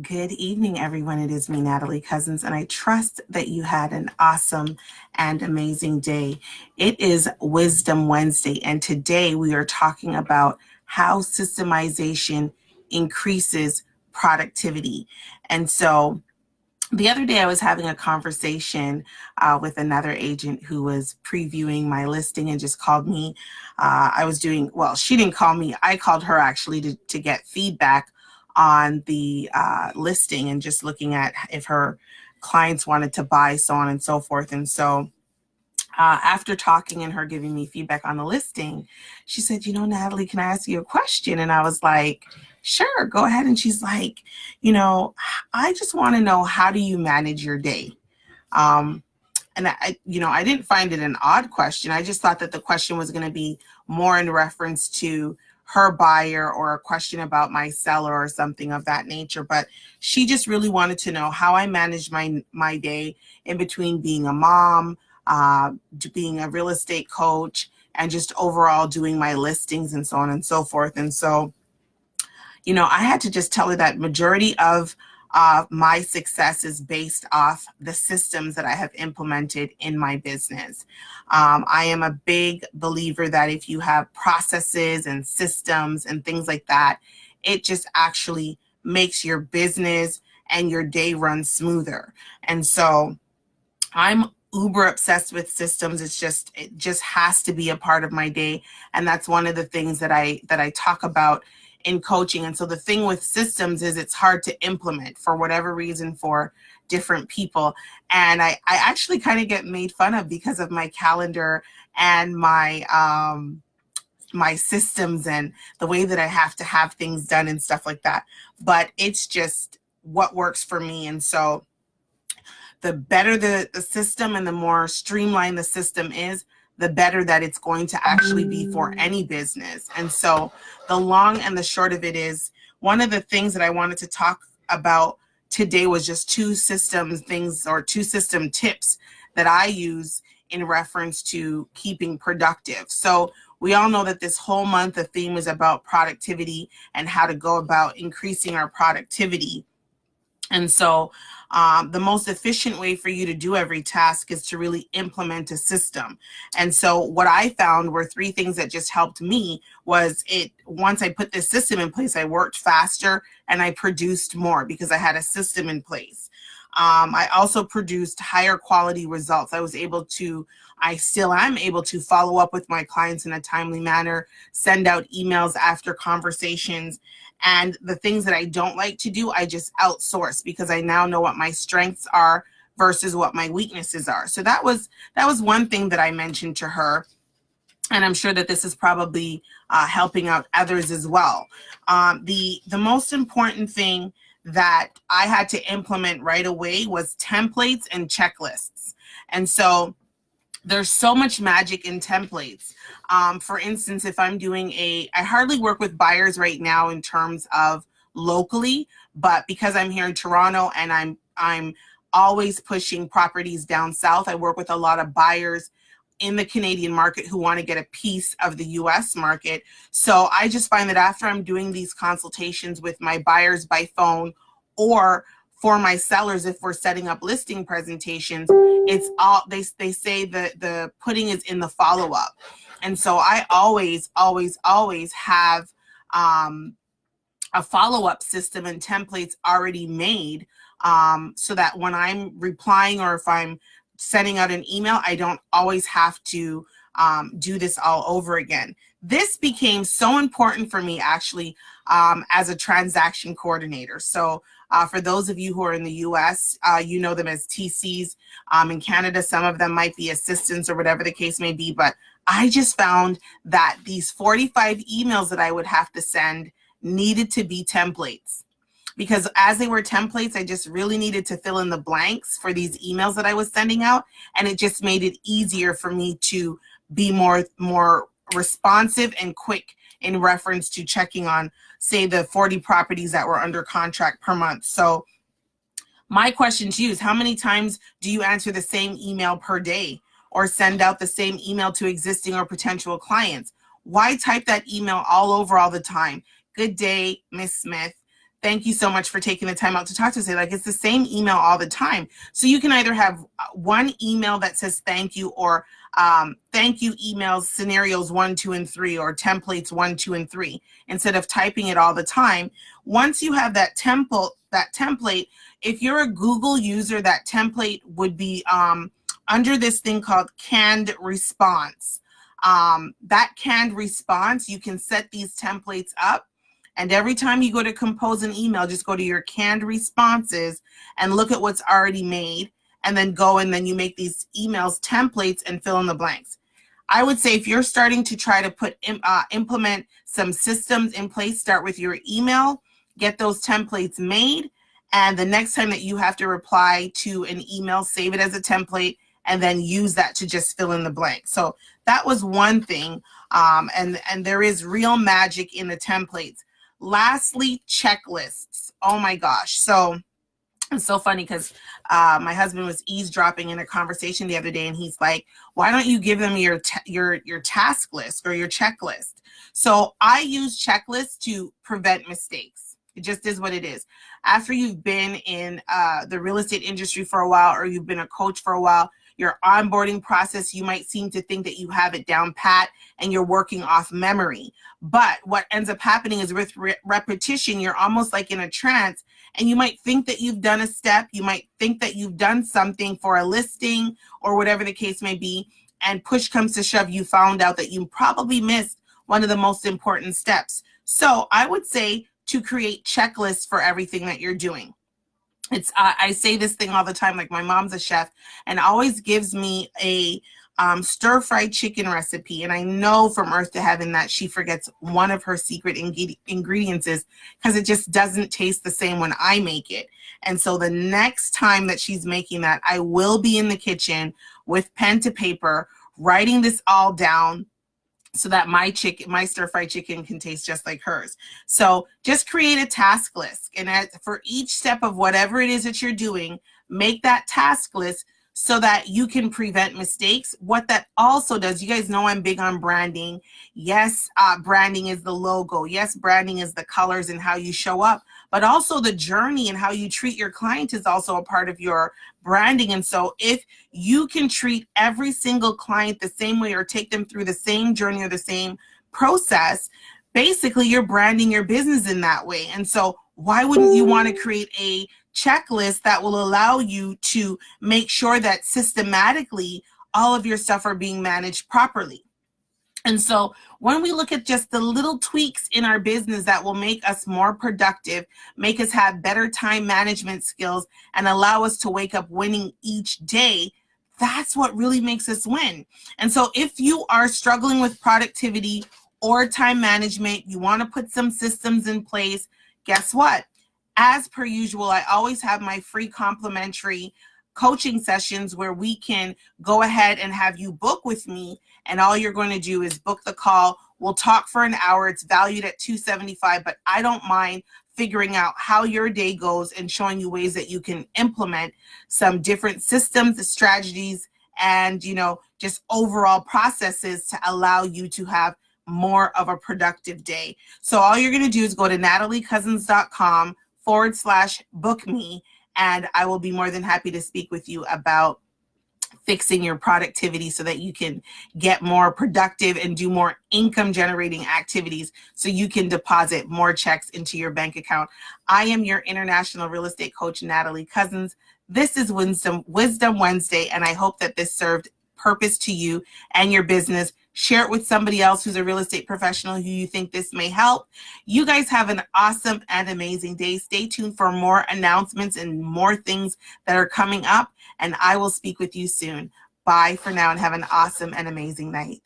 Good evening, everyone. It is me, Natalie Cousins, and I trust that you had an awesome and amazing day. It is Wisdom Wednesday, and today we are talking about how systemization increases productivity. And so the other day I was having a conversation with another agent who was previewing my listing and just called me. She didn't call me. I called her actually to get feedback on the listing and just looking at if her clients wanted to buy, so on and so forth. And so after talking and her giving me feedback on the listing, she said, Natalie, can I ask you a question? And I was like, sure, go ahead. And she's like, I just want to know, how do you manage your day? Um, and I didn't find it an odd question. I just thought that the question was going to be more in reference to her buyer or a question about my seller or something of that nature. But she just really wanted to know how I managed my day in between being a mom, being a real estate coach, and just overall doing my listings and so on and so forth. And so, I had to just tell her that majority of my success is based off the systems that I have implemented in my business. I am a big believer that if you have processes and systems and things like that, it just actually makes your business and your day run smoother. And so I'm uber obsessed with systems. It just has to be a part of my day. And that's one of the things that I talk about in coaching. And so the thing with systems is it's hard to implement for whatever reason for different people. And I actually kind of get made fun of because of my calendar and my systems and the way that I have to have things done and stuff like that. But it's just what works for me. And so the better the system and the more streamlined the system is, the better that it's going to actually be for any business. And so the long and the short of it is, one of the things that I wanted to talk about today was just two system tips that I use in reference to keeping productive. So we all know that this whole month, the theme is about productivity and how to go about increasing our productivity. And so the most efficient way for you to do every task is to really implement a system. And so what I found were three things that just helped me. Once I put this system in place, I worked faster and I produced more because I had a system in place. I also produced higher quality results. I still am able to follow up with my clients in a timely manner, send out emails after conversations. And the things that I don't like to do, I just outsource because I now know what my strengths are versus what my weaknesses are. So that was one thing that I mentioned to her. And I'm sure that this is probably helping out others as well. The most important thing that I had to implement right away was templates and checklists. And so there's so much magic in templates. For instance, if I'm doing I hardly work with buyers right now in terms of locally, but because I'm here in Toronto and I'm always pushing properties down south, I work with a lot of buyers in the Canadian market who want to get a piece of the US market. So I just find that after I'm doing these consultations with my buyers by phone, or for my sellers, if we're setting up listing presentations, it's all they say that the pudding is in the follow-up. And so I always have a follow-up system and templates already made, so that when I'm replying or if I'm sending out an email, I don't always have to do this all over again. This became so important for me actually as a transaction coordinator. So for those of you who are in the US, you know them as TCs. In Canada, some of them might be assistants or whatever the case may be. But I just found that these 45 emails that I would have to send needed to be templates. Because as they were templates, I just really needed to fill in the blanks for these emails that I was sending out. And it just made it easier for me to be more responsive and quick in reference to checking on, say, the 40 properties that were under contract per month. So my question to you is, how many times do you answer the same email per day or send out the same email to existing or potential clients? Why type that email all over all the time? Good day, Miss Smith. thank you so much for taking the time out to talk to us. Like, it's the same email all the time. So you can either have one email that says thank you, or thank you emails, scenarios 1, 2, and 3, or templates 1, 2, and 3, instead of typing it all the time. Once you have that template, if you're a Google user, that template would be under this thing called canned response. That canned response, you can set these templates up. And every time you go to compose an email, just go to your canned responses and look at what's already made, and then go and then you make these emails templates and fill in the blanks. I would say if you're starting to try to implement some systems in place, start with your email, get those templates made, and the next time that you have to reply to an email, save it as a template and then use that to just fill in the blank. So that was one thing, and there is real magic in the templates. Lastly, checklists. Oh my gosh. So it's so funny because my husband was eavesdropping in a conversation the other day, and he's like, why don't you give them your task list or your checklist? So I use checklists to prevent mistakes. It just is what it is. After you've been in the real estate industry for a while, or you've been a coach for a while, your onboarding process, you might seem to think that you have it down pat and you're working off memory. But what ends up happening is with repetition, you're almost like in a trance, and you might think that you've done a step, you might think that you've done something for a listing or whatever the case may be, and push comes to shove, you found out that you probably missed one of the most important steps. So I would say to create checklists for everything that you're doing. It's I say this thing all the time, like my mom's a chef and always gives me a stir-fried chicken recipe, and I know from earth to heaven that she forgets one of her secret ingredients is because it just doesn't taste the same when I make it. And so the next time that she's making that, I will be in the kitchen with pen to paper writing this all down, so that my stir-fried chicken can taste just like hers. So just create a task list, and for each step of whatever it is that you're doing, make that task list so that you can prevent mistakes. What that also does, you guys know I'm big on branding. Yes, branding is the logo. Yes, branding is the colors and how you show up, but also the journey and how you treat your client is also a part of your branding. And so if you can treat every single client the same way, or take them through the same journey or the same process, basically you're branding your business in that way. And so why wouldn't you want to create a checklist that will allow you to make sure that systematically all of your stuff are being managed properly? And so when we look at just the little tweaks in our business that will make us more productive, make us have better time management skills, and allow us to wake up winning each day, that's what really makes us win. And so if you are struggling with productivity or time management, you want to put some systems in place, guess what? As per usual, I always have my free complimentary coaching sessions where we can go ahead and have you book with me, and all you're going to do is book the call. We'll talk for an hour. It's valued at $275, but I don't mind figuring out how your day goes and showing you ways that you can implement some different systems, strategies, and just overall processes to allow you to have more of a productive day. So all you're going to do is go to nataliecousins.com/book me, and I will be more than happy to speak with you about fixing your productivity so that you can get more productive and do more income generating activities so you can deposit more checks into your bank account. I am your international real estate coach, Natalie Cousins. This is Wisdom Wednesday, and I hope that this served purpose to you and your business. Share it with somebody else who's a real estate professional who you think this may help. You guys have an awesome and amazing day. Stay tuned for more announcements and more things that are coming up, and I will speak with you soon. Bye for now, and have an awesome and amazing night.